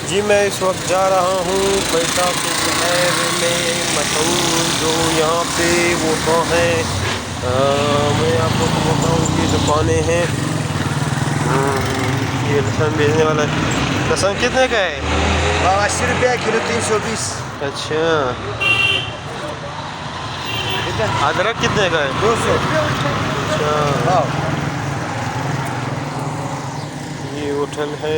जी मैं इस वक्त जा रहा हूँ पैसा के शहर में मशहूर जो यहाँ पे वो तो है। मैं आपको तो बताऊँ ये दुकानें हैं। ये लहसुन बेचने वाला लहसुन कितने का है? 80 रुपया किलो, 320। अच्छा, अदरक कितने का है? 200। अच्छा, ये होटल है।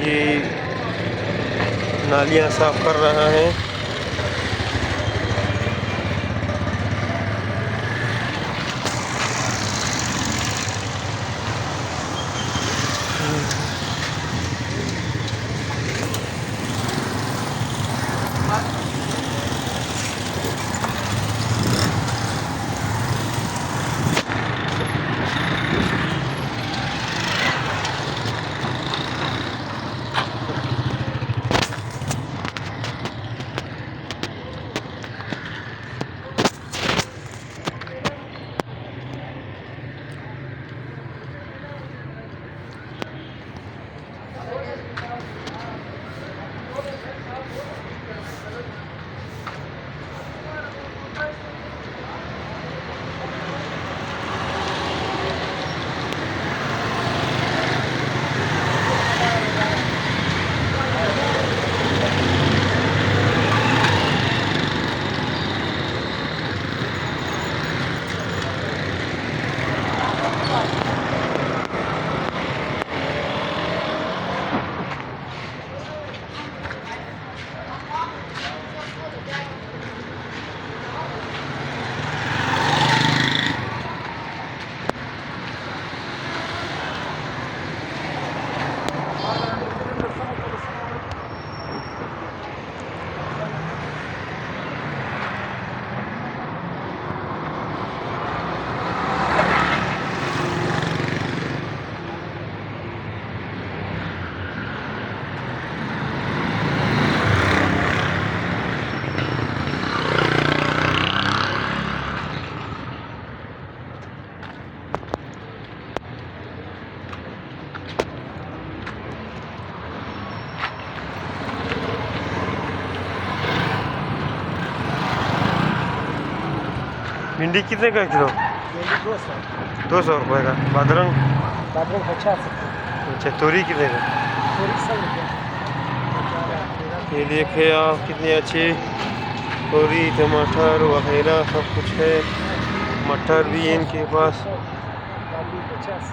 ये नालियाँ साफ कर रहा है। भिंडी कितने का किलो? 200। 200 रुपये का। बादरंग? बादरंग 50 रुपये। अच्छा, तोरी कितने का? 100 रुपये। ये देखिए आप कितनी अच्छी तोरी, टमाटर वगैरह सब कुछ है। मटर भी है इनके पास। 50।